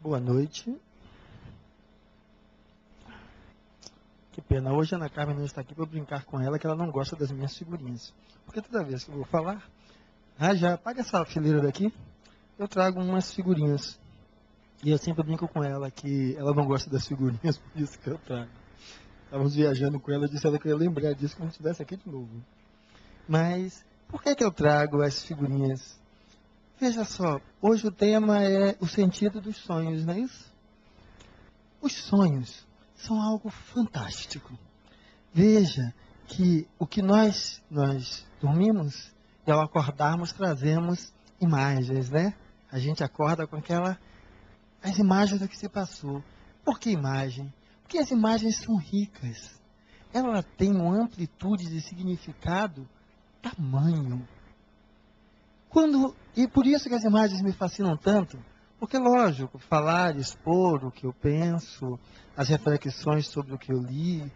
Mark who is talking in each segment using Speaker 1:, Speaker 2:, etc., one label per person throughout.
Speaker 1: Boa noite. Que pena, hoje a Ana Carmen não está aqui para brincar com ela, que ela não gosta das minhas figurinhas. Porque toda vez que eu vou falar, já apaga essa fileira daqui, eu trago umas figurinhas. E eu sempre brinco com ela que ela não gosta das figurinhas, por isso que eu trago. Estávamos viajando com ela, eu disse ela que eu ia lembrar disso quando estivesse aqui de novo. Mas, por que eu trago as figurinhas? Veja só, hoje o tema é o sentido dos sonhos, não é isso? Os sonhos são algo fantástico. Veja que o que nós dormimos e ao acordarmos trazemos imagens, né? A gente acorda com as imagens do que se passou. Por que imagem? Porque as imagens são ricas. Ela tem uma amplitude de significado tamanho. E por isso que as imagens me fascinam tanto, porque, lógico, falar, expor o que eu penso, as reflexões sobre o que eu li,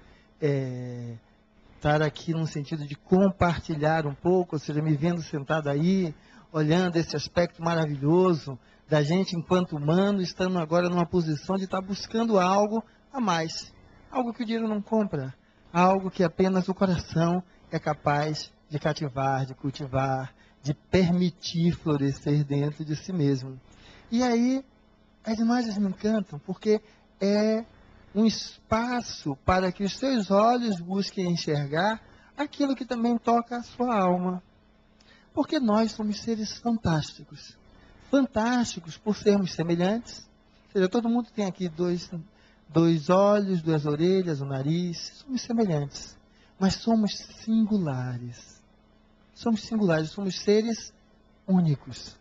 Speaker 1: estar aqui no sentido de compartilhar um pouco, ou seja, me vendo sentado aí, olhando esse aspecto maravilhoso da gente enquanto humano, estando agora numa posição de estar buscando algo a mais, algo que o dinheiro não compra, algo que apenas o coração é capaz de cativar, de cultivar, de permitir florescer dentro de si mesmo. E aí, as imagens me encantam, porque é um espaço para que os seus olhos busquem enxergar aquilo que também toca a sua alma. Porque nós somos seres fantásticos. Fantásticos por sermos semelhantes. Ou seja, todo mundo tem aqui dois olhos, duas orelhas, um nariz. Somos semelhantes. Mas somos singulares. Somos singulares, somos seres únicos.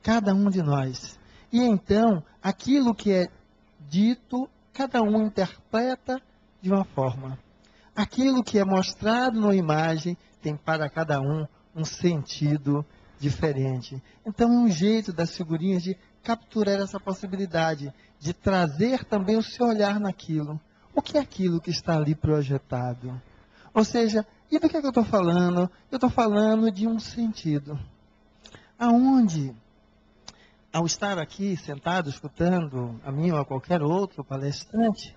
Speaker 1: Cada um de nós. E então, aquilo que é dito, cada um interpreta de uma forma. Aquilo que é mostrado na imagem tem para cada um sentido diferente. Então, é um jeito das figurinhas de capturar essa possibilidade, de trazer também o seu olhar naquilo. O que é aquilo que está ali projetado? Ou seja, e do que eu estou falando? Eu estou falando de um sentido. Aonde, ao estar aqui sentado, escutando a mim ou a qualquer outro palestrante,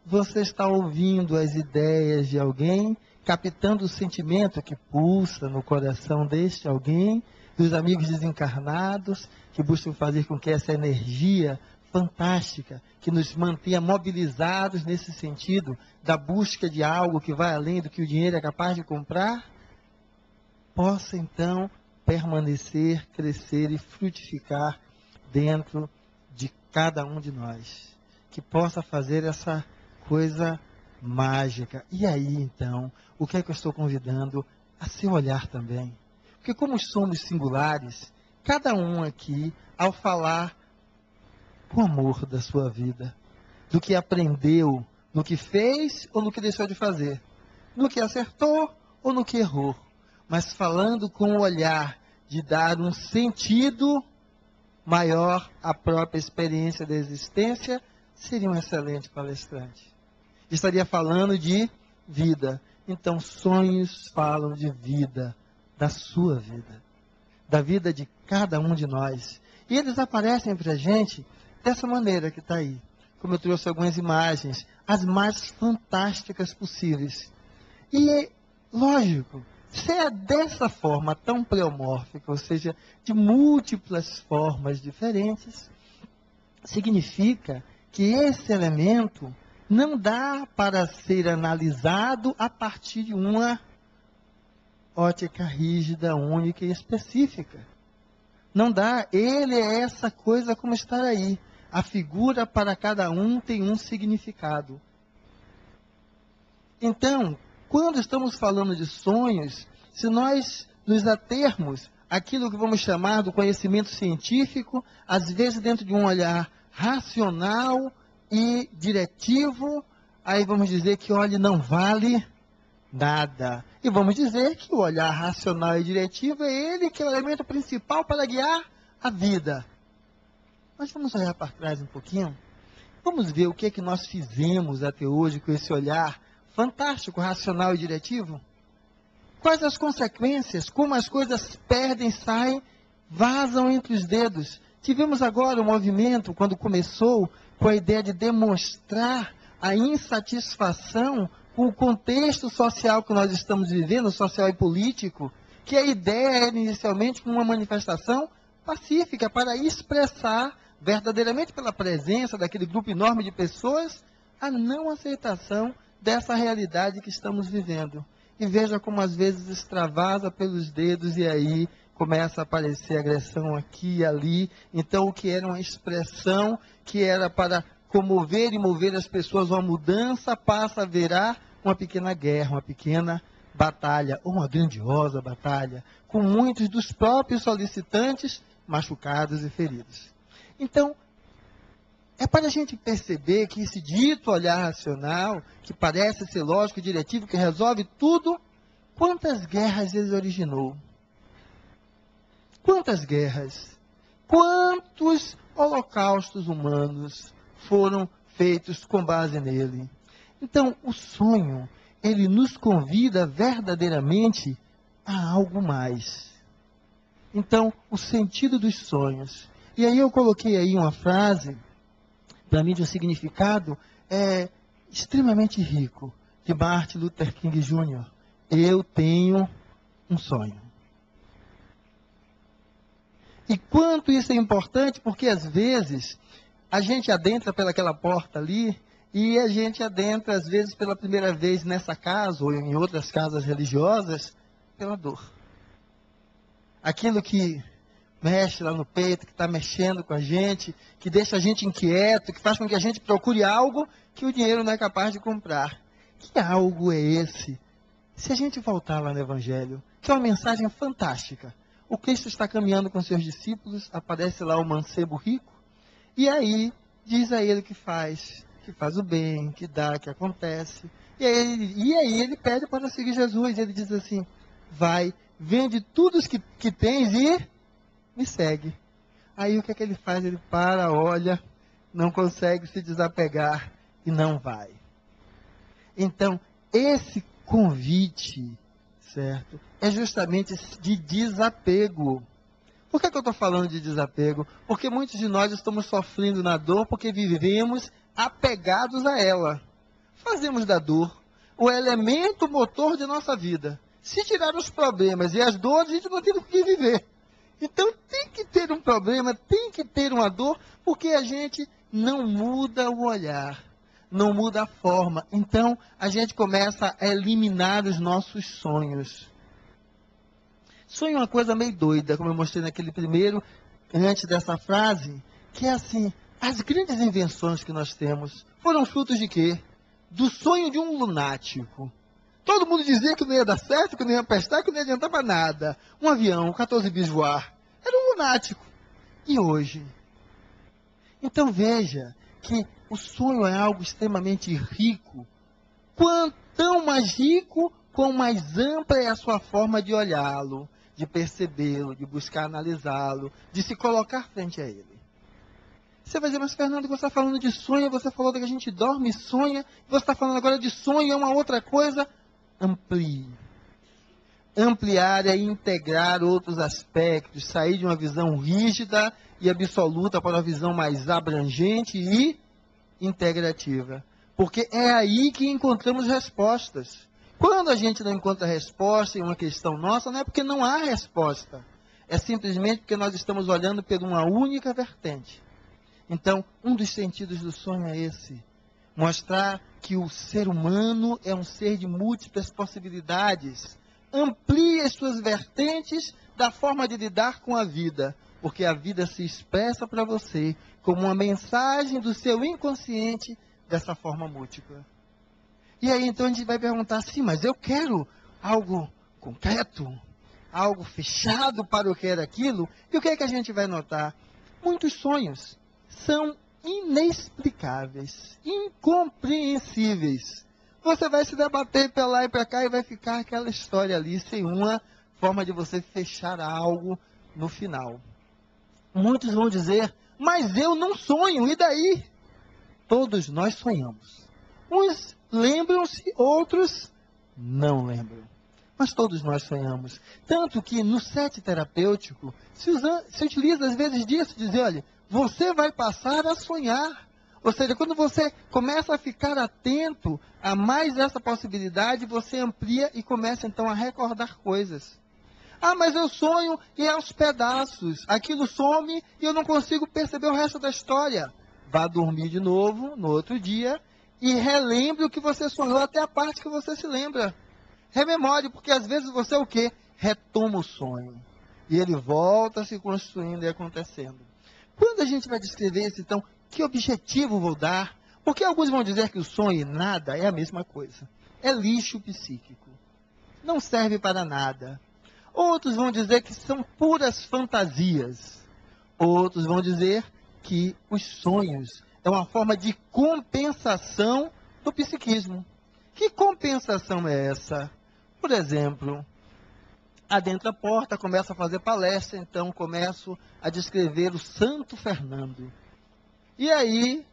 Speaker 1: você está ouvindo as ideias de alguém, captando o sentimento que pulsa no coração deste alguém, dos amigos desencarnados, que buscam fazer com que essa energia fantástica, que nos mantenha mobilizados nesse sentido da busca de algo que vai além do que o dinheiro é capaz de comprar, possa então permanecer, crescer e frutificar dentro de cada um de nós. Que possa fazer essa coisa mágica. E aí, então, o que é que eu estou convidando a se olhar também? Porque como somos singulares, cada um aqui, ao falar com amor da sua vida, do que aprendeu, no que fez ou no que deixou de fazer, no que acertou ou no que errou, mas falando com o olhar de dar um sentido maior à própria experiência da existência, seria um excelente palestrante. Estaria falando de vida. Então, sonhos falam de vida, da sua vida, da vida de cada um de nós. E eles aparecem para a gente dessa maneira que está aí. Como eu trouxe algumas imagens, as mais fantásticas possíveis. E, lógico, se é dessa forma tão pleomórfica, ou seja, de múltiplas formas diferentes, significa que esse elemento não dá para ser analisado a partir de uma ótica rígida, única e específica. Não dá. Ele é essa coisa como está aí. A figura para cada um tem um significado. Então, quando estamos falando de sonhos, se nós nos atermos àquilo que vamos chamar do conhecimento científico, às vezes dentro de um olhar racional e diretivo, aí vamos dizer que, olha, não vale nada. E vamos dizer que o olhar racional e diretivo é ele que é o elemento principal para guiar a vida. Mas vamos olhar para trás um pouquinho. Vamos ver o que é que nós fizemos até hoje com esse olhar fantástico, racional e diretivo? Quais as consequências? Como as coisas perdem, saem, vazam entre os dedos, Tivemos agora um movimento, quando começou, com a ideia de demonstrar a insatisfação com o contexto social que nós estamos vivendo, social e político, que a ideia era inicialmente uma manifestação pacífica para expressar verdadeiramente pela presença daquele grupo enorme de pessoas a não aceitação dessa realidade que estamos vivendo. E veja como às vezes extravasa pelos dedos e aí começa a aparecer agressão aqui e ali. Então o que era uma expressão que era para comover e mover as pessoas a uma mudança passa a virar uma pequena guerra, uma pequena batalha, ou uma grandiosa batalha, com muitos dos próprios solicitantes machucados e feridos. Então, é para a gente perceber que esse dito olhar racional, que parece ser lógico e diretivo, que resolve tudo, quantas guerras ele originou? Quantas guerras? Quantos holocaustos humanos foram feitos com base nele? Então, o sonho, ele nos convida verdadeiramente a algo mais. Então, o sentido dos sonhos. E aí eu coloquei aí uma frase, para mim de um significado extremamente rico, de Martin Luther King Jr. Eu tenho um sonho. E quanto isso é importante, porque às vezes a gente adentra pelaquela porta ali, e a gente adentra às vezes pela primeira vez nessa casa, ou em outras casas religiosas, pela dor. Aquilo que mexe lá no peito, que está mexendo com a gente, que deixa a gente inquieto, que faz com que a gente procure algo que o dinheiro não é capaz de comprar. Que algo é esse? Se a gente voltar lá no Evangelho, que é uma mensagem fantástica. O Cristo está caminhando com seus discípulos, aparece lá o mancebo rico, e aí diz a ele que faz o bem, que dá, que acontece. E aí ele pede para seguir Jesus, ele diz assim, vai, vende tudo que tens e me segue. Aí o que é que ele faz? Ele para, olha, não consegue se desapegar e não vai. Então, esse convite, certo, é justamente de desapego. Por que eu estou falando de desapego? Porque muitos de nós estamos sofrendo na dor porque vivemos apegados a ela. Fazemos da dor o elemento motor de nossa vida. Se tirar os problemas e as dores, a gente não tem o que viver. Então tem que ter um problema, tem que ter uma dor, porque a gente não muda o olhar, não muda a forma. Então a gente começa a eliminar os nossos sonhos. Sonho é uma coisa meio doida, como eu mostrei naquele primeiro, antes dessa frase, que é assim, as grandes invenções que nós temos foram frutos de quê? Do sonho de um lunático. Todo mundo dizia que não ia dar certo, que não ia prestar, que não ia adiantar para nada. Um avião, 14 bis voar. Era um lunático. E hoje? Então veja que o sonho é algo extremamente rico. Quanto mais rico, quão mais ampla é a sua forma de olhá-lo, de percebê-lo, de buscar analisá-lo, de se colocar frente a ele. Você vai dizer, mas Fernando, você está falando de sonho, você falou que a gente dorme e sonha, você está falando agora de sonho, é uma outra coisa. Amplie. Ampliar é integrar outros aspectos, sair de uma visão rígida e absoluta para uma visão mais abrangente e integrativa. Porque é aí que encontramos respostas. Quando a gente não encontra resposta em uma questão nossa, não é porque não há resposta. É simplesmente porque nós estamos olhando por uma única vertente. Então, um dos sentidos do sonho é esse. Mostrar que o ser humano é um ser de múltiplas possibilidades. Amplie as suas vertentes da forma de lidar com a vida, porque a vida se expressa para você como uma mensagem do seu inconsciente dessa forma múltipla. E aí então a gente vai perguntar assim, mas eu quero algo concreto, algo fechado para o que era aquilo, e o que é que a gente vai notar? Muitos sonhos são inexplicáveis, incompreensíveis. Você vai se debater para lá e para cá e vai ficar aquela história ali, sem uma forma de você fechar algo no final. Muitos vão dizer, mas eu não sonho, e daí? Todos nós sonhamos. Uns lembram-se, outros não lembram. Mas todos nós sonhamos. Tanto que no set terapêutico se utiliza às vezes disso, dizer, olha, você vai passar a sonhar. Ou seja, quando você começa a ficar atento a mais essa possibilidade, você amplia e começa então a recordar coisas. Ah, mas eu sonho e é aos pedaços. Aquilo some e eu não consigo perceber o resto da história. Vá dormir de novo no outro dia e relembre o que você sonhou até a parte que você se lembra. Rememore, porque às vezes você o quê? Retoma o sonho. E ele volta se construindo e acontecendo. Quando a gente vai descrever isso, então, que objetivo vou dar? Porque alguns vão dizer que o sonho e nada é a mesma coisa. É lixo psíquico. Não serve para nada. Outros vão dizer que são puras fantasias. Outros vão dizer que os sonhos é uma forma de compensação do psiquismo. Que compensação é essa? Por exemplo, adentra a porta, começa a fazer palestra, então começo a descrever o Santo Fernando. E aí,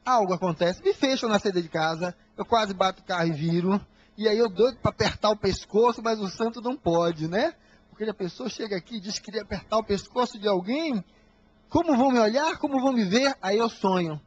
Speaker 1: algo acontece, me fecham na saída de casa, eu quase bato o carro e viro, e aí eu doido para apertar o pescoço, mas o santo não pode, né? Porque a pessoa chega aqui e diz que queria apertar o pescoço de alguém, como vão me olhar, como vão me ver? Aí eu sonho,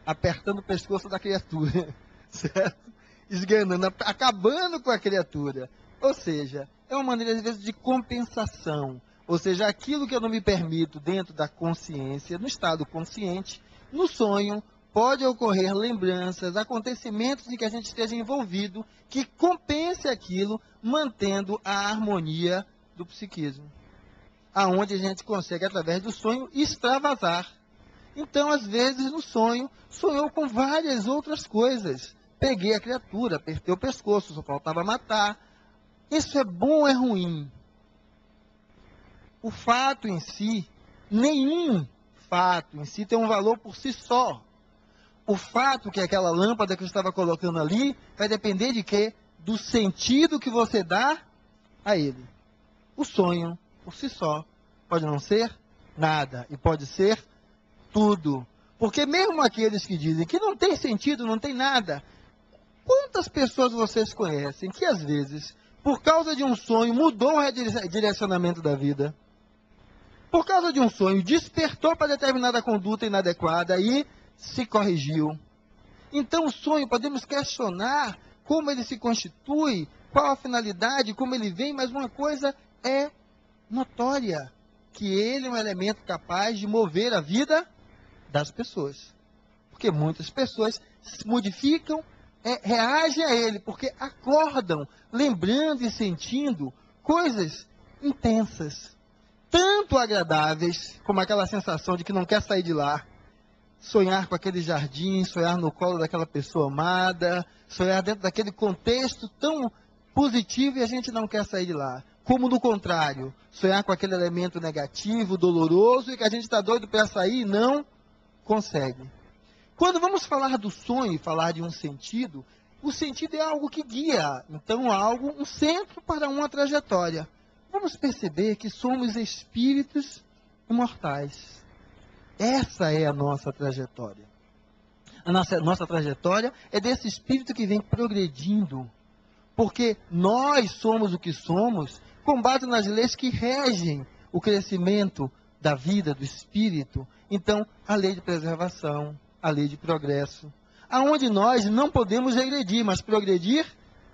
Speaker 1: apertando o pescoço da criatura, certo? Esganando, acabando com a criatura. Ou seja, é uma maneira, às vezes, de compensação. Ou seja, aquilo que eu não me permito dentro da consciência, no estado consciente, no sonho, pode ocorrer lembranças, acontecimentos em que a gente esteja envolvido, que compense aquilo, mantendo a harmonia do psiquismo. Aonde a gente consegue, através do sonho, extravasar. Então, às vezes, no sonho, sonhou com várias outras coisas. Peguei a criatura, apertei o pescoço, só faltava matar. Isso é bom ou é ruim? O fato em si, nenhum fato em si tem um valor por si só. O fato que aquela lâmpada que eu estava colocando ali vai depender de quê? Do sentido que você dá a ele. O sonho, por si só, pode não ser nada e pode ser tudo. Porque mesmo aqueles que dizem que não tem sentido, não tem nada, quantas pessoas vocês conhecem que às vezes, por causa de um sonho, mudou o direcionamento da vida? Por causa de um sonho, despertou para determinada conduta inadequada e se corrigiu. Então o sonho, podemos questionar como ele se constitui, qual a finalidade, como ele vem, mas uma coisa é notória, que ele é um elemento capaz de mover a vida das pessoas. Porque muitas pessoas se modificam, reagem a ele, porque acordam, lembrando e sentindo coisas intensas, tanto agradáveis, como aquela sensação de que não quer sair de lá, sonhar com aquele jardim, sonhar no colo daquela pessoa amada, sonhar dentro daquele contexto tão positivo e a gente não quer sair de lá. Como no contrário, sonhar com aquele elemento negativo, doloroso e que a gente está doido para sair e não consegue. Quando vamos falar do sonho e falar de um sentido, o sentido é algo que guia, então algo, um centro para uma trajetória. Vamos perceber que somos espíritos imortais. Essa é a nossa trajetória. A nossa trajetória é desse espírito que vem progredindo. Porque nós somos o que somos com base nas leis que regem o crescimento da vida, do espírito. Então, a lei de preservação, a lei de progresso. Aonde nós não podemos regredir, mas progredir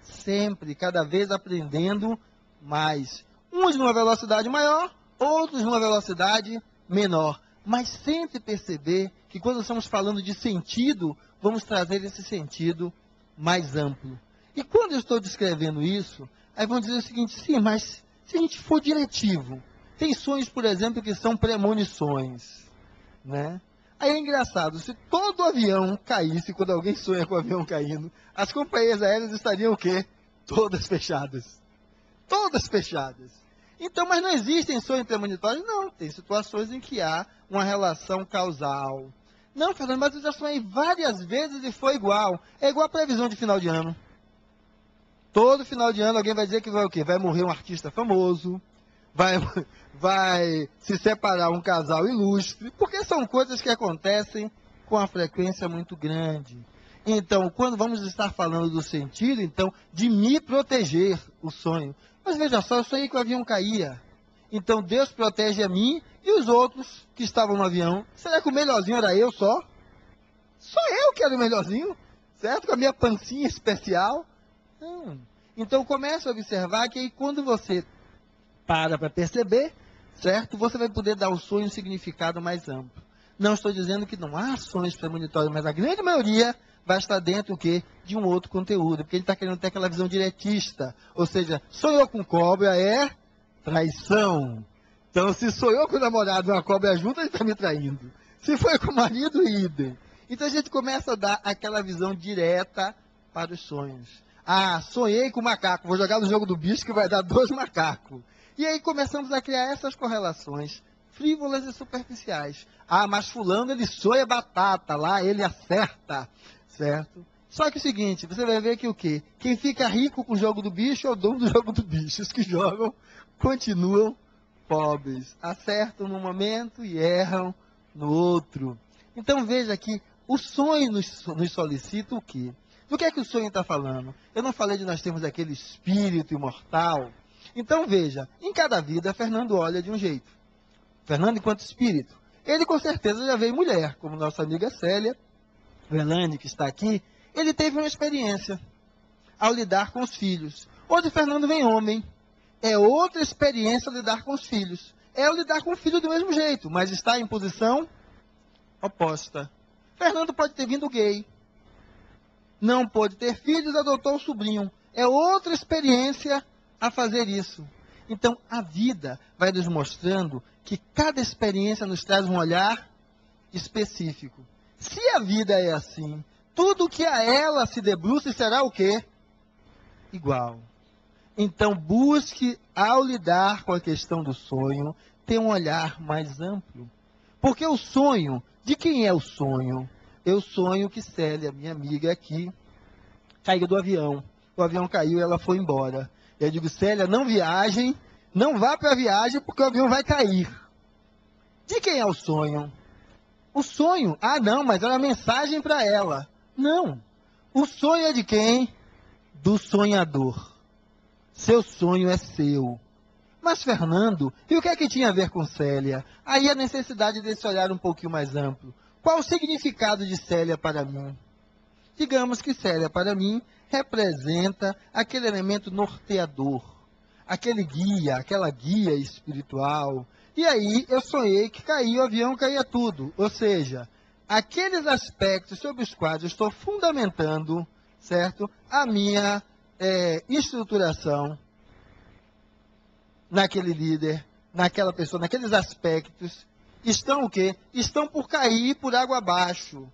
Speaker 1: sempre, cada vez aprendendo mais. Uns numa velocidade maior, outros numa velocidade menor. Mas sempre perceber que quando estamos falando de sentido, vamos trazer esse sentido mais amplo. E quando eu estou descrevendo isso, aí vão dizer o seguinte, sim, mas se a gente for diretivo, tem sonhos, por exemplo, que são premonições, né? Aí é engraçado, se todo avião caísse, quando alguém sonha com o avião caindo, as companhias aéreas estariam o quê? Todas fechadas. Todas fechadas. Então, mas não existem sonhos premonitórios? Não, tem situações em que há uma relação causal. Não, Fernando, mas eu já sonhei várias vezes e foi igual. É igual a previsão de final de ano. Todo final de ano alguém vai dizer que vai o quê? Vai morrer um artista famoso, vai se separar um casal ilustre, porque são coisas que acontecem com uma frequência muito grande. Então, quando vamos estar falando do sentido, então, de me proteger o sonho. Mas veja só, eu sonhei que o avião caía. Então, Deus protege a mim e os outros que estavam no avião. Será que o melhorzinho era eu só? Só eu que era o melhorzinho, certo? Com a minha pancinha especial. Não. Então, comece a observar que aí, quando você para perceber, certo? Você vai poder dar ao sonho um significado mais amplo. Não estou dizendo que não há sonhos premonitórios, mas a grande maioria vai estar dentro o quê? De um outro conteúdo, porque ele está querendo ter aquela visão diretista. Ou seja, sonhou com cobra é traição. Então, se sonhou com o namorado e uma cobra junto, ele está me traindo. Se foi com o marido, idem. Então, a gente começa a dar aquela visão direta para os sonhos. Ah, sonhei com macaco, vou jogar no jogo do bicho que vai dar 2 macacos. E aí começamos a criar essas correlações frívolas e superficiais. Ah, mas fulano ele sonha batata, lá ele acerta, certo? Só que é o seguinte, você vai ver que o quê? Quem fica rico com o jogo do bicho é o dono do jogo do bicho. Os que jogam continuam pobres. Acertam num momento e erram no outro. Então veja que o sonho nos solicita o quê? Do que é que o sonho está falando? Eu não falei de nós termos aquele espírito imortal. Então veja, em cada vida, Fernando olha de um jeito. Fernando enquanto espírito. Ele com certeza já veio mulher, como nossa amiga Célia, Velane, que está aqui. Ele teve uma experiência ao lidar com os filhos. Hoje Fernando vem homem. É outra experiência lidar com os filhos. É o lidar com o filho do mesmo jeito, mas está em posição oposta. Fernando pode ter vindo gay. Não pôde ter filhos, adotou o sobrinho. É outra experiência a fazer isso. Então, a vida vai nos mostrando que cada experiência nos traz um olhar específico. Se a vida é assim, tudo que a ela se debruça será o quê? Igual. Então, busque, ao lidar com a questão do sonho, ter um olhar mais amplo. Porque o sonho, de quem é o sonho? Eu sonho que Célia, minha amiga aqui, caiu do avião. O avião caiu e ela foi embora. Eu digo, Célia, não viajem, não vá para a viagem porque o avião vai cair. De quem é o sonho? O sonho, ah não, mas é uma mensagem para ela. Não. O sonho é de quem? Do sonhador. Seu sonho é seu. Mas, Fernando, e o que é que tinha a ver com Célia? Aí a necessidade desse olhar um pouquinho mais amplo. Qual o significado de Célia para mim? Digamos que Célia, para mim, representa aquele elemento norteador, aquele guia, aquela guia espiritual. E aí eu sonhei que caía o avião, caía tudo. Ou seja, aqueles aspectos sobre os quais eu estou fundamentando, certo, a minha estruturação naquele líder, naquela pessoa, naqueles aspectos, estão o quê? Estão por cair por água abaixo.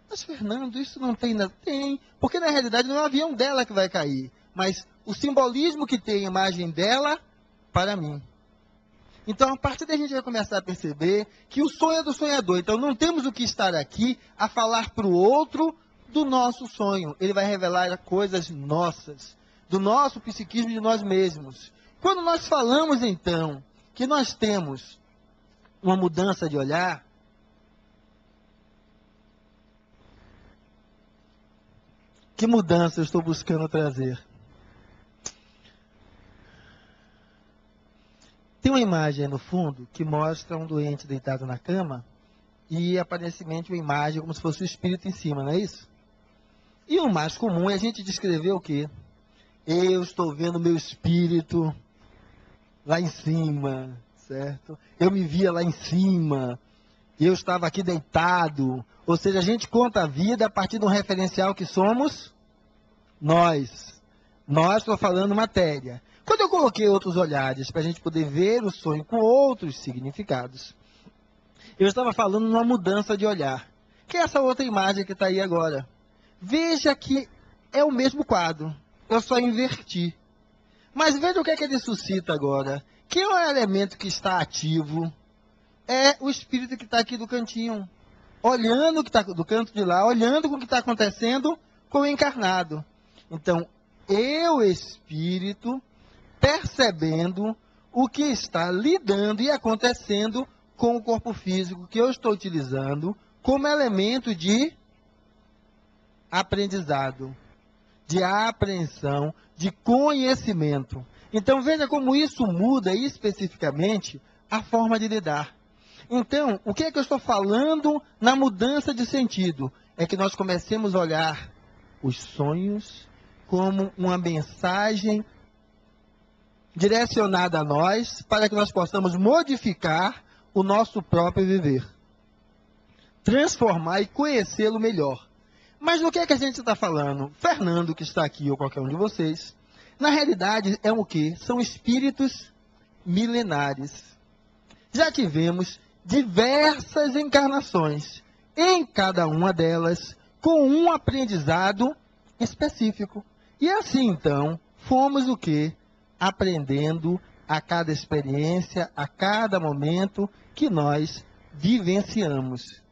Speaker 1: Mas, Fernando, isso não tem nada. Tem, porque na realidade não é o avião dela que vai cair, mas o simbolismo que tem a imagem dela para mim. Então, a partir daí a gente vai começar a perceber que o sonho é do sonhador. Então, não temos o que estar aqui a falar para o outro do nosso sonho. Ele vai revelar coisas nossas, do nosso psiquismo de nós mesmos. Quando nós falamos, então, que nós temos uma mudança de olhar, que mudança eu estou buscando trazer? Tem uma imagem aí no fundo que mostra um doente deitado na cama e aparentemente uma imagem como se fosse o espírito em cima, não é isso? E o mais comum é a gente descrever o quê? Eu estou vendo meu espírito lá em cima, certo? Eu me via lá em cima, eu estava aqui deitado. Ou seja, a gente conta a vida a partir de um referencial que somos nós. Nós, estou falando matéria. Quando eu coloquei outros olhares para a gente poder ver o sonho com outros significados, eu estava falando numa mudança de olhar, que é essa outra imagem que está aí agora. Veja que é o mesmo quadro, eu só inverti. Mas veja o que é que ele suscita agora. Quem é o elemento que está ativo? É o espírito que está aqui do cantinho, olhando o que está do canto de lá, olhando com o que está acontecendo com o encarnado. Então, eu, espírito, percebendo o que está lidando e acontecendo com o corpo físico que eu estou utilizando como elemento de aprendizado, de apreensão, de conhecimento. Então, veja como isso muda especificamente a forma de lidar. Então, o que é que eu estou falando na mudança de sentido? É que nós comecemos a olhar os sonhos como uma mensagem direcionada a nós, para que nós possamos modificar o nosso próprio viver. Transformar e conhecê-lo melhor. Mas do que é que a gente está falando? Fernando, que está aqui, ou qualquer um de vocês, na realidade é o quê? São espíritos milenares. Já tivemos diversas encarnações, em cada uma delas, com um aprendizado específico. E assim, então, fomos o quê? Aprendendo a cada experiência, a cada momento que nós vivenciamos.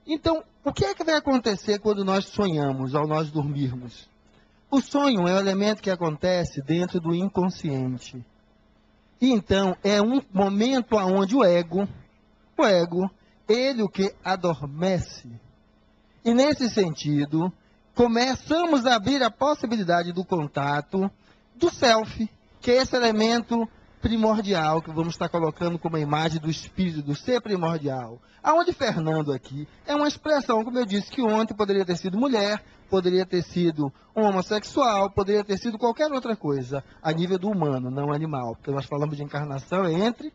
Speaker 1: Então, o que é que vai acontecer quando nós sonhamos, ao nós dormirmos? O sonho é um elemento que acontece dentro do inconsciente. E então, é um momento onde o ego, ele o que adormece. E nesse sentido, começamos a abrir a possibilidade do contato do self, que é esse elemento primordial que vamos estar colocando como a imagem do espírito, do ser primordial. Aonde Fernando aqui é uma expressão, como eu disse, que ontem poderia ter sido mulher, poderia ter sido um homossexual, poderia ter sido qualquer outra coisa, a nível do humano, não animal. Porque nós falamos de encarnação entre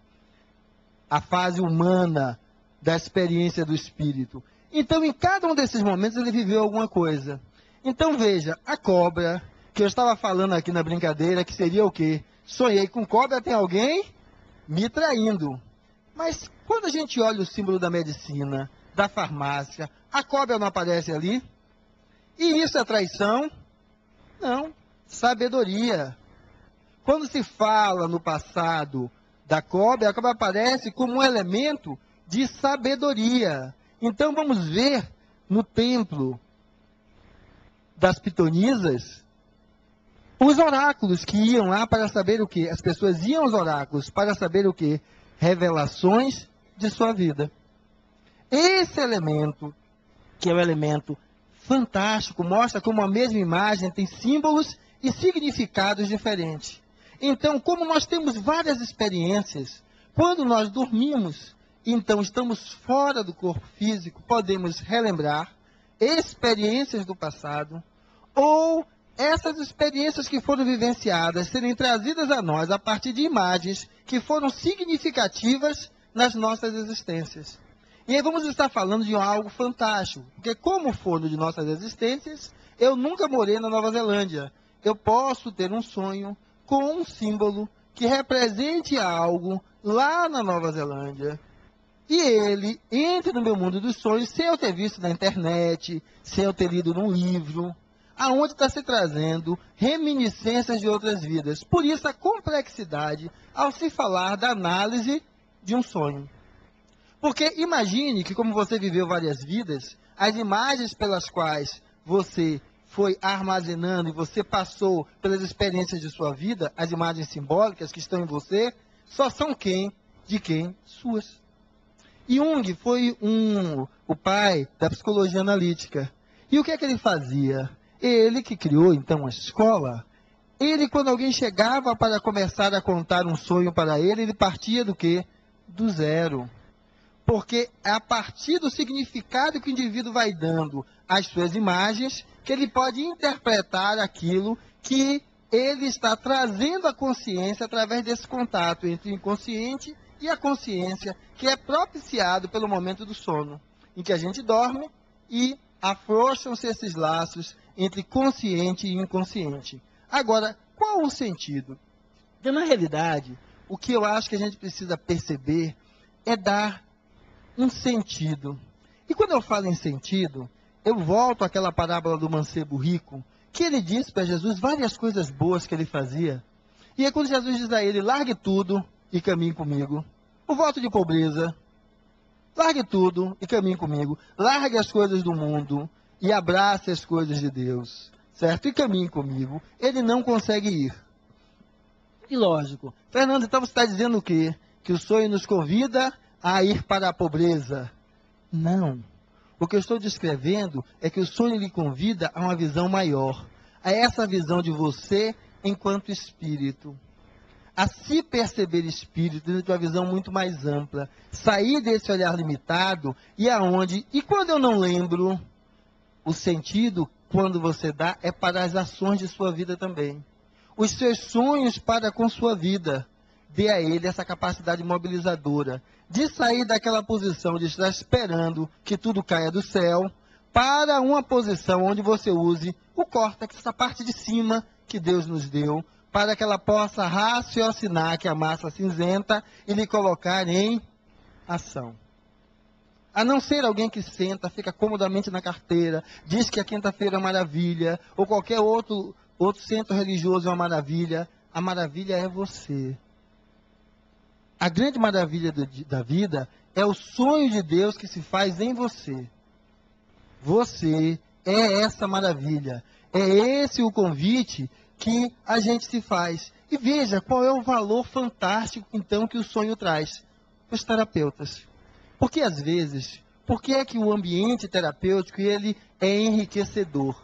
Speaker 1: a fase humana da experiência do espírito. Então, em cada um desses momentos, ele viveu alguma coisa. Então, veja, a cobra, que eu estava falando aqui na brincadeira, que seria o quê? Sonhei com cobra, tem alguém me traindo. Mas, quando a gente olha o símbolo da medicina, da farmácia, a cobra não aparece ali? E isso é traição? Não. Sabedoria. Quando se fala no passado da cobra, a cobra aparece como um elemento de sabedoria. Então vamos ver no templo das pitonisas os oráculos que iam lá para saber o quê? As pessoas iam aos oráculos para saber o quê? Revelações de sua vida. Esse elemento, que é um elemento fantástico, mostra como a mesma imagem tem símbolos e significados diferentes. Então, como nós temos várias experiências, quando nós dormimos, então estamos fora do corpo físico, podemos relembrar experiências do passado, ou essas experiências que foram vivenciadas serem trazidas a nós a partir de imagens que foram significativas nas nossas existências. E aí vamos estar falando de algo fantástico, porque como foram de nossas existências, eu nunca morei na Nova Zelândia. Eu posso ter um sonho com um símbolo que represente algo lá na Nova Zelândia. E ele entra no meu mundo dos sonhos sem eu ter visto na internet, sem eu ter lido num livro, aonde está se trazendo reminiscências de outras vidas. Por isso a complexidade ao se falar da análise de um sonho. Porque imagine que, como você viveu várias vidas, as imagens pelas quais você foi armazenando e você passou pelas experiências de sua vida, as imagens simbólicas que estão em você, só são de quem? Suas. Jung foi o pai da psicologia analítica. E o que é que ele fazia? Ele que criou, então, a escola, ele, quando alguém chegava para começar a contar um sonho para ele, ele partia do quê? Do zero. Porque é a partir do significado que o indivíduo vai dando às suas imagens que ele pode interpretar aquilo que ele está trazendo à consciência através desse contato entre o inconsciente e a consciência, que é propiciado pelo momento do sono, em que a gente dorme e afrouxam-se esses laços entre consciente e inconsciente. Agora, qual o sentido? Porque, na realidade, o que eu acho que a gente precisa perceber é dar um sentido. E quando eu falo em sentido, eu volto àquela parábola do mancebo rico, que ele disse para Jesus várias coisas boas que ele fazia. E é quando Jesus diz a ele, largue tudo e caminhe comigo. O voto de pobreza, largue tudo e caminhe comigo. Largue as coisas do mundo e abrace as coisas de Deus, certo? E caminhe comigo. Ele não consegue ir. E lógico, Fernando, então você está dizendo o quê? Que o sonho nos convida a ir para a pobreza? Não. O que eu estou descrevendo é que o sonho lhe convida a uma visão maior, a essa visão de você enquanto espírito, a se perceber espírito dentro de uma visão muito mais ampla, sair desse olhar limitado e quando eu não lembro, o sentido, quando você dá, é para as ações de sua vida também. Os seus sonhos para com sua vida. Dê a ele essa capacidade mobilizadora de sair daquela posição de estar esperando que tudo caia do céu para uma posição onde você use o córtex, essa parte de cima que Deus nos deu, para que ela possa raciocinar que a massa cinzenta e lhe colocar em ação. A não ser alguém que senta, fica comodamente na carteira, diz que a quinta-feira é uma maravilha, ou qualquer outro centro religioso é uma maravilha. A maravilha é você. A grande maravilha da vida é o sonho de Deus que se faz em você. Você é essa maravilha. É esse o convite que a gente se faz. E veja qual é o valor fantástico, então, que o sonho traz para os terapeutas. Porque, às vezes, por que é que o ambiente terapêutico ele é enriquecedor?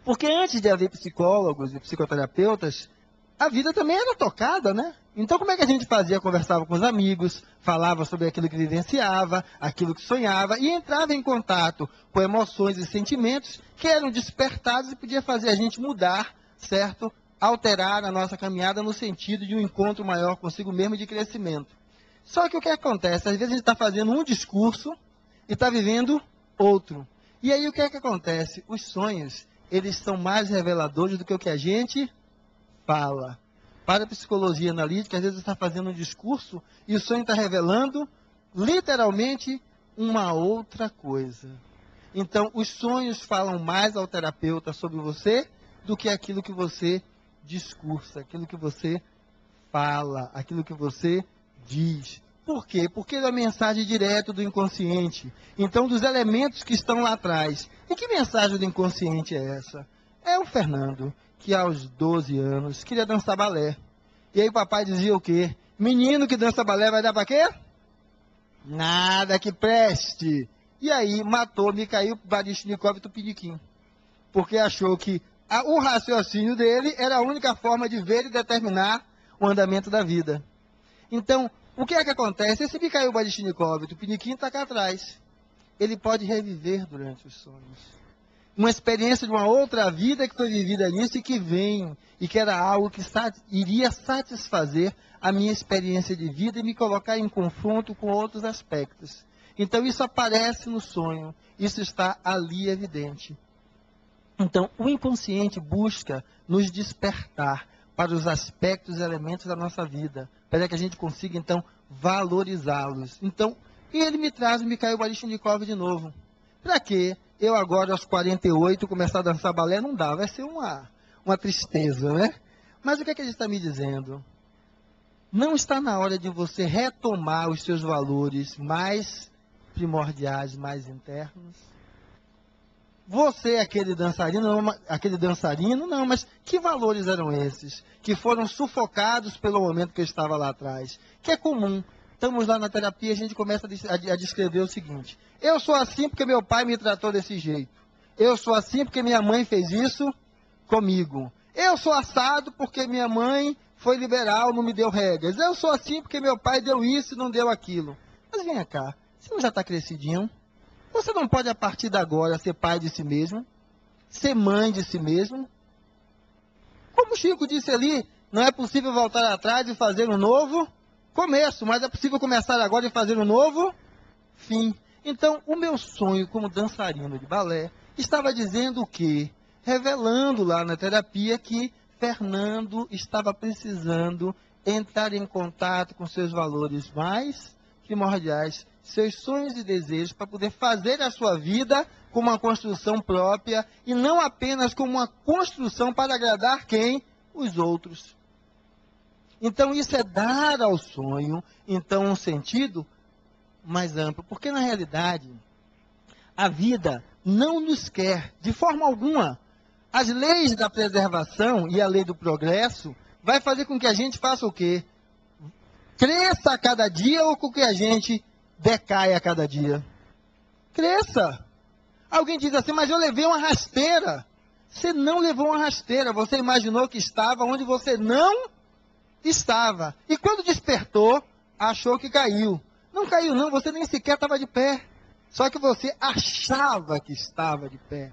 Speaker 1: Porque antes de haver psicólogos e psicoterapeutas, a vida também era tocada, né? Então, como é que a gente fazia? Conversava com os amigos, falava sobre aquilo que vivenciava, aquilo que sonhava, e entrava em contato com emoções e sentimentos que eram despertados e podia fazer a gente mudar, certo? Alterar a nossa caminhada no sentido de um encontro maior consigo mesmo e de crescimento. Só que o que acontece? Às vezes a gente está fazendo um discurso e está vivendo outro. E aí o que é que acontece? Os sonhos, eles são mais reveladores do que o que a gente fala. Para a psicologia analítica, às vezes está fazendo um discurso e o sonho está revelando, literalmente, uma outra coisa. Então, os sonhos falam mais ao terapeuta sobre você do que aquilo que você discursa, aquilo que você fala, aquilo que você diz. Por quê? Porque é a mensagem direta do inconsciente. Então, dos elementos que estão lá atrás. E que mensagem do inconsciente é essa? É o Fernando, que aos 12 anos queria dançar balé. E aí o papai dizia o quê? Menino que dança balé vai dar para quê? Nada que preste. E aí matou Mikhail Baryshnikov Tupiniquim. Porque achou que o raciocínio dele era a única forma de ver e determinar o andamento da vida. Então, o que é que acontece? Esse Mikhail Baryshnikov Tupiniquim está cá atrás. Ele pode reviver durante os sonhos. Uma experiência de uma outra vida que foi vivida nisso e que vem, e que era algo que iria satisfazer a minha experiência de vida e me colocar em confronto com outros aspectos. Então isso aparece no sonho, isso está ali evidente. Então o inconsciente busca nos despertar para os aspectos e elementos da nossa vida, para que a gente consiga então valorizá-los. Então, ele me traz o Mikhail Baryshnikov de novo. Para quê? Eu agora, aos 48, começar a dançar balé não dá, vai ser uma tristeza, né? Mas o que é que ele está me dizendo? Não está na hora de você retomar os seus valores mais primordiais, mais internos? Você, aquele dançarino, não, mas que valores eram esses? Que foram sufocados pelo momento que eu estava lá atrás. Que é comum. Estamos lá na terapia e a gente começa a descrever o seguinte. Eu sou assim porque meu pai me tratou desse jeito. Eu sou assim porque minha mãe fez isso comigo. Eu sou assado porque minha mãe foi liberal, não me deu regras. Eu sou assim porque meu pai deu isso e não deu aquilo. Mas venha cá, você não já está crescidinho? Você não pode, a partir de agora, ser pai de si mesmo? Ser mãe de si mesmo? Como o Chico disse ali, não é possível voltar atrás e fazer um novo começo, mas é possível começar agora e fazer um novo fim. Então, o meu sonho como dançarino de balé estava dizendo o quê? Revelando lá na terapia que Fernando estava precisando entrar em contato com seus valores mais primordiais, seus sonhos e desejos, para poder fazer a sua vida como uma construção própria e não apenas como uma construção para agradar quem? Os outros. Então, isso é dar ao sonho, então, um sentido mais amplo. Porque, na realidade, a vida não nos quer, de forma alguma. As leis da preservação e a lei do progresso vai fazer com que a gente faça o quê? Cresça a cada dia ou com que a gente decaia a cada dia? Cresça. Alguém diz assim, mas eu levei uma rasteira. Você não levou uma rasteira, você imaginou que estava onde você não estava. E quando despertou, achou que caiu. Não caiu não, você nem sequer estava de pé. Só que você achava que estava de pé.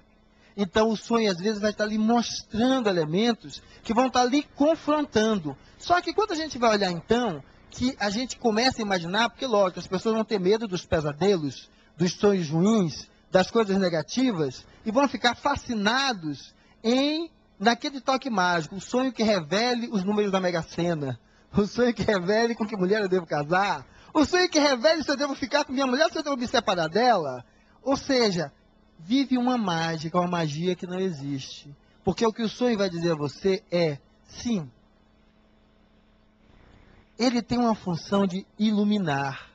Speaker 1: Então o sonho às vezes vai estar lhe mostrando elementos que vão estar lhe confrontando. Só que quando a gente vai olhar então, que a gente começa a imaginar, porque lógico, as pessoas vão ter medo dos pesadelos, dos sonhos ruins, das coisas negativas, e vão ficar fascinados naquele toque mágico, o sonho que revele os números da Mega Sena, o sonho que revele com que mulher eu devo casar, o sonho que revele se eu devo ficar com minha mulher, se eu devo me separar dela. Ou seja, vive uma mágica, uma magia que não existe. Porque o que o sonho vai dizer a você é, sim, ele tem uma função de iluminar,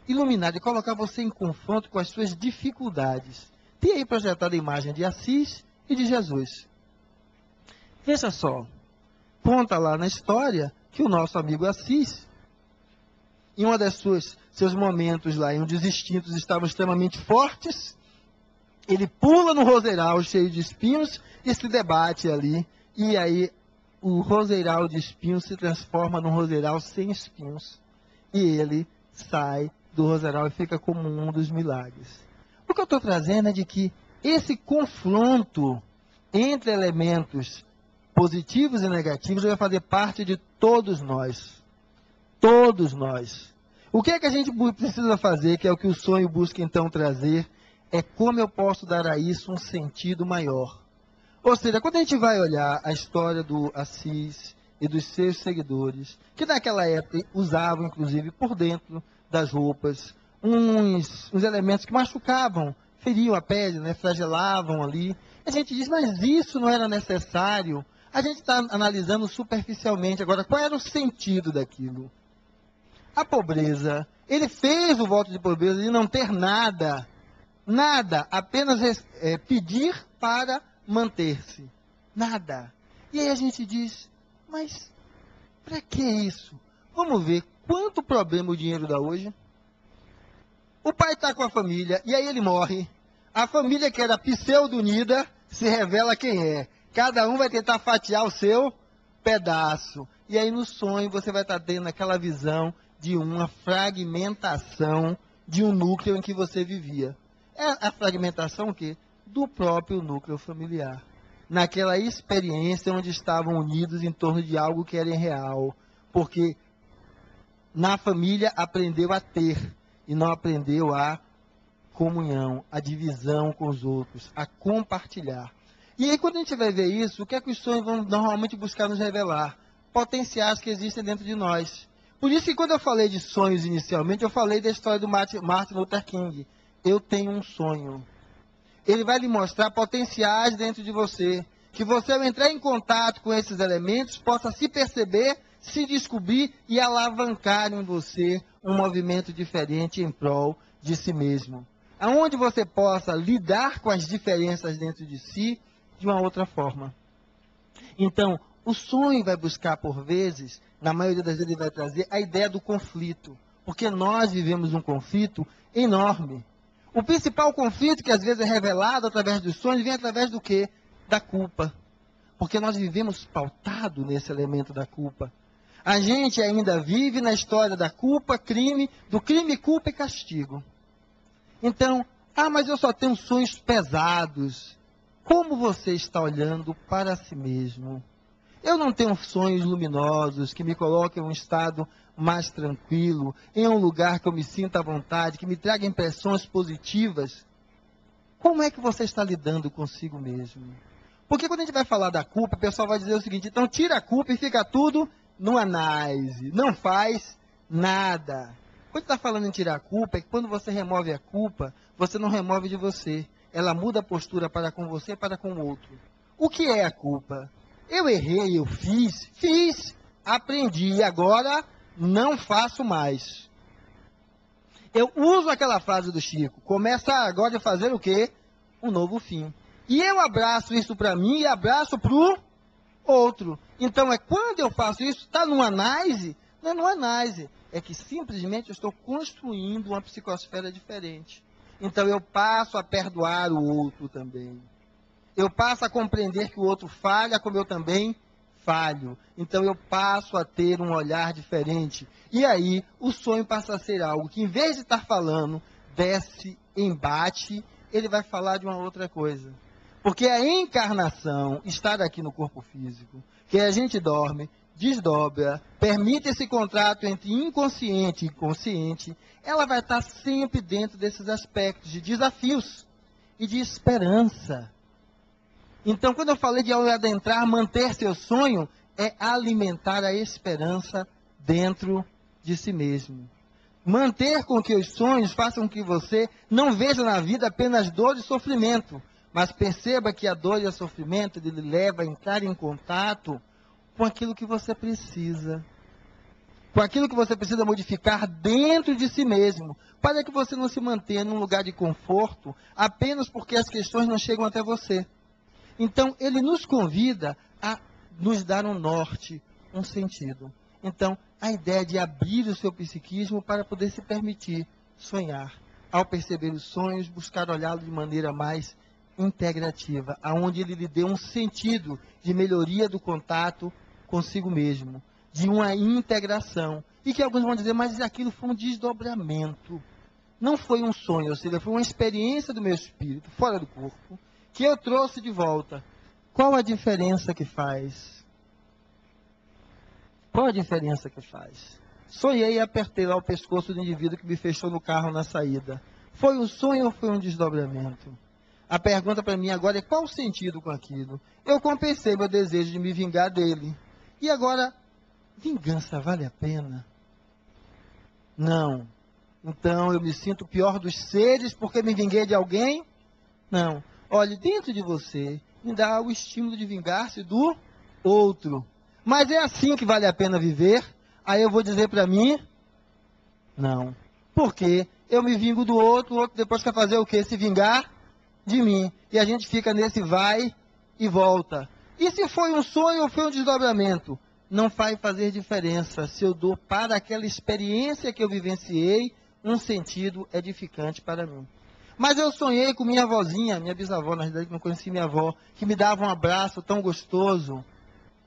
Speaker 1: de colocar você em confronto com as suas dificuldades. Tem aí projetada a imagem de Assis e de Jesus. Veja só, conta lá na história que o nosso amigo Assis, em um seus momentos lá, em onde os instintos estavam extremamente fortes, ele pula no roseiral cheio de espinhos e se debate ali. E aí o roseiral de espinhos se transforma num roseiral sem espinhos. E ele sai do roseiral e fica como um dos milagres. O que eu estou trazendo é de que esse confronto entre elementos positivos e negativos vai fazer parte de todos nós. Todos nós. O que é que a gente precisa fazer, que é o que o sonho busca então trazer, é como eu posso dar a isso um sentido maior. Ou seja, quando a gente vai olhar a história do Assis e dos seus seguidores, que naquela época usavam, inclusive, por dentro das roupas, uns elementos que machucavam, feriam a pele, né, flagelavam ali. A gente diz, mas isso não era necessário. A gente está analisando superficialmente. Agora, qual era o sentido daquilo? A pobreza. Ele fez o voto de pobreza de não ter nada. Nada. Apenas pedir para manter-se. Nada. E aí a gente diz, mas para que isso? Vamos ver quanto problema o dinheiro dá hoje. O pai está com a família e aí ele morre. A família que era pseudo-unida se revela quem é. Cada um vai tentar fatiar o seu pedaço. E aí no sonho você vai estar tendo aquela visão de uma fragmentação de um núcleo em que você vivia. É a fragmentação o quê? Do próprio núcleo familiar. Naquela experiência onde estavam unidos em torno de algo que era irreal. Porque na família aprendeu a ter e não aprendeu a comunhão, a divisão com os outros, a compartilhar. E aí quando a gente vai ver isso, o que é que os sonhos vão normalmente buscar nos revelar? Potenciais que existem dentro de nós. Por isso que quando eu falei de sonhos inicialmente, eu falei da história do Martin Luther King. Eu tenho um sonho. Ele vai lhe mostrar potenciais dentro de você. Que você, ao entrar em contato com esses elementos, possa se perceber, se descobrir e alavancar em você um movimento diferente em prol de si mesmo. Aonde você possa lidar com as diferenças dentro de si de uma outra forma. Então, o sonho vai buscar, por vezes, na maioria das vezes ele vai trazer a ideia do conflito. Porque nós vivemos um conflito enorme. O principal conflito que às vezes é revelado através dos sonhos vem através do quê? Da culpa. Porque nós vivemos pautado nesse elemento da culpa. A gente ainda vive na história da culpa, do crime, culpa e castigo. Então, mas eu só tenho sonhos pesados. Como você está olhando para si mesmo? Eu não tenho sonhos luminosos que me coloquem em um estado mais tranquilo, em um lugar que eu me sinta à vontade, que me traga impressões positivas. Como é que você está lidando consigo mesmo? Porque quando a gente vai falar da culpa, o pessoal vai dizer o seguinte, então tira a culpa e fica tudo no análise, não faz nada. Quando está falando em tirar a culpa, é que quando você remove a culpa, você não remove de você. Ela muda a postura para com você e para com o outro. O que é a culpa? Eu errei, eu fiz, aprendi e agora não faço mais. Eu uso aquela frase do Chico, começa agora a fazer o quê? Um novo fim. E eu abraço isso para mim e abraço para o outro. Então, quando eu faço isso, está numa análise? Não é numa análise. É que simplesmente eu estou construindo uma psicosfera diferente. Então eu passo a perdoar o outro também. Eu passo a compreender que o outro falha como eu também falho. Então eu passo a ter um olhar diferente. E aí o sonho passa a ser algo que, em vez de estar falando desse embate, ele vai falar de uma outra coisa. Porque a encarnação, estar aqui no corpo físico, que a gente dorme, desdobra, permite esse contrato entre inconsciente e consciente, ela vai estar sempre dentro desses aspectos de desafios e de esperança. Então, quando eu falei de ao adentrar, manter seu sonho, é alimentar a esperança dentro de si mesmo. Manter com que os sonhos façam com que você não veja na vida apenas dor e sofrimento, mas perceba que a dor e o sofrimento lhe leva a entrar em contato com aquilo que você precisa. Com aquilo que você precisa modificar dentro de si mesmo, para que você não se mantenha num lugar de conforto apenas porque as questões não chegam até você. Então, ele nos convida a nos dar um norte, um sentido. Então, a ideia de abrir o seu psiquismo para poder se permitir sonhar. Ao perceber os sonhos, buscar olhá-lo de maneira mais integrativa, aonde ele lhe dê um sentido de melhoria do contato consigo mesmo, de uma integração. E que alguns vão dizer, mas aquilo foi um desdobramento. Não foi um sonho, ou seja, foi uma experiência do meu espírito, fora do corpo, que eu trouxe de volta. Qual a diferença que faz? Qual a diferença que faz? Sonhei e apertei lá o pescoço do indivíduo que me fechou no carro na saída. Foi um sonho ou foi um desdobramento? A pergunta para mim agora é qual o sentido com aquilo? Eu compensei meu desejo de me vingar dele. E agora, vingança vale a pena? Não. Então eu me sinto o pior dos seres porque me vinguei de alguém? Não. Olhe, dentro de você, me dá o estímulo de vingar-se do outro. Mas é assim que vale a pena viver? Aí eu vou dizer para mim, não. Porque eu me vingo do outro, o outro depois quer fazer o quê? Se vingar de mim. E a gente fica nesse vai e volta. E se foi um sonho ou foi um desdobramento? Não vai fazer diferença se eu dou para aquela experiência que eu vivenciei um sentido edificante para mim. Mas eu sonhei com minha avózinha, minha bisavó, na verdade, que não conheci minha avó, que me dava um abraço tão gostoso.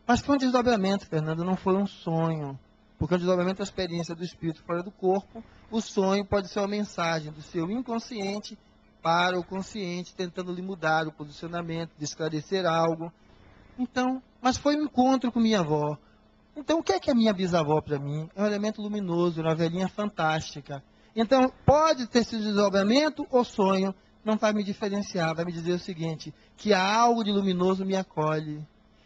Speaker 1: Mas foi um desdobramento, Fernanda, não foi um sonho. Porque o desdobramento é a experiência do espírito fora do corpo. O sonho pode ser uma mensagem do seu inconsciente para o consciente, tentando lhe mudar o posicionamento, de esclarecer algo. Então, mas foi um encontro com minha avó. Então, o que é a minha bisavó para mim? É um elemento luminoso, uma velhinha fantástica. Então, pode ter sido desdobramento ou sonho, não vai me diferenciar, vai me dizer o seguinte, que algo de luminoso me acolhe,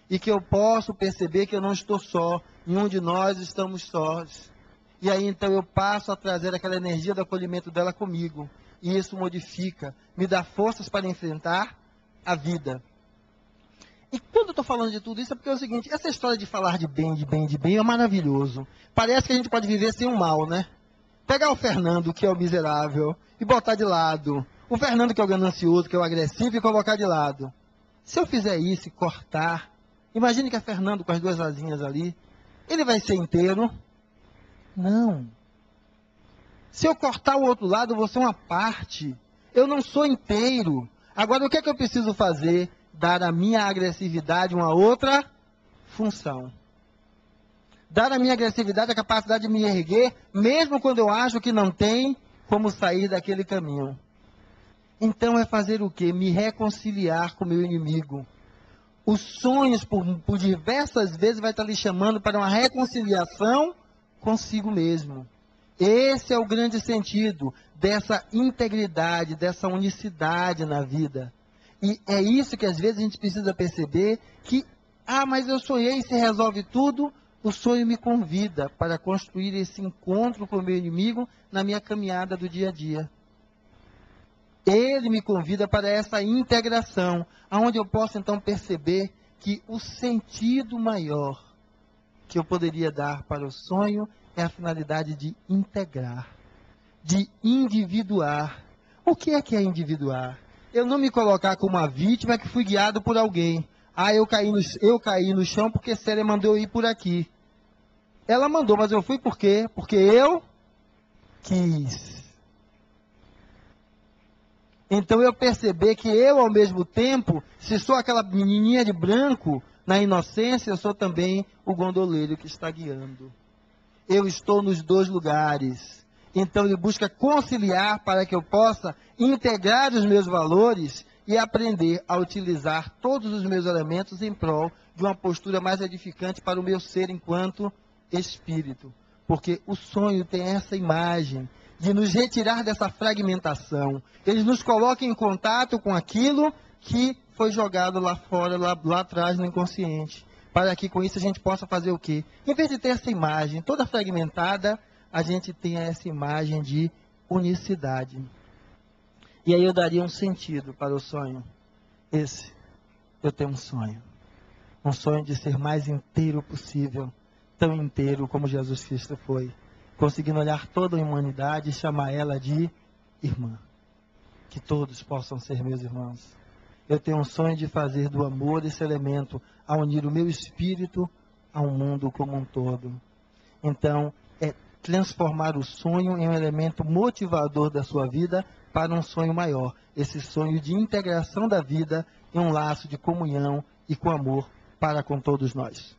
Speaker 1: e que eu posso perceber que eu não estou só, nenhum de nós estamos sós. E aí, então, eu passo a trazer aquela energia do acolhimento dela comigo, e isso modifica, me dá forças para enfrentar a vida. E quando eu estou falando de tudo isso, é porque é o seguinte, essa história de falar de bem, de bem, de bem, é maravilhoso. Parece que a gente pode viver sem o mal, né? Pegar o Fernando, que é o miserável, e botar de lado. O Fernando, que é o ganancioso, que é o agressivo, e colocar de lado. Se eu fizer isso e cortar, imagine que é Fernando com as duas asinhas ali, ele vai ser inteiro? Não. Se eu cortar o outro lado, eu vou ser uma parte. Eu não sou inteiro. Agora, o que é que eu preciso fazer? Dar à minha agressividade uma outra função. Dar à minha agressividade a capacidade de me erguer, mesmo quando eu acho que não tem como sair daquele caminho. Então é fazer o quê? Me reconciliar com o meu inimigo. Os sonhos, por diversas vezes, vai estar lhe chamando para uma reconciliação consigo mesmo. Esse é o grande sentido dessa integridade, dessa unicidade na vida. E é isso que às vezes a gente precisa perceber que, mas eu sonhei e se resolve tudo. O sonho me convida para construir esse encontro com o meu inimigo na minha caminhada do dia a dia. Ele me convida para essa integração, onde eu posso então perceber que o sentido maior que eu poderia dar para o sonho é a finalidade de integrar, de individuar. O que é individuar? Eu não me colocar como uma vítima que fui guiado por alguém. Eu caí no chão porque Célia mandou eu ir por aqui. Ela mandou, mas eu fui por quê? Porque eu quis. Então eu perceber que eu, ao mesmo tempo, se sou aquela menininha de branco, na inocência, eu sou também o gondoleiro que está guiando. Eu estou nos dois lugares. Então ele busca conciliar para que eu possa integrar os meus valores e aprender a utilizar todos os meus elementos em prol de uma postura mais edificante para o meu ser enquanto espírito. Porque o sonho tem essa imagem de nos retirar dessa fragmentação. Ele nos coloca em contato com aquilo que foi jogado lá fora, lá atrás no inconsciente. Para que com isso a gente possa fazer o quê? Em vez de ter essa imagem toda fragmentada, a gente tenha essa imagem de unicidade. E aí eu daria um sentido para o sonho. Eu tenho um sonho. Um sonho de ser mais inteiro possível. Tão inteiro como Jesus Cristo foi. Conseguindo olhar toda a humanidade e chamar ela de irmã. Que todos possam ser meus irmãos. Eu tenho um sonho de fazer do amor esse elemento a unir o meu espírito ao mundo como um todo. Então, é transformar o sonho em um elemento motivador da sua vida para um sonho maior. Esse sonho de integração da vida em um laço de comunhão e com amor para com todos nós.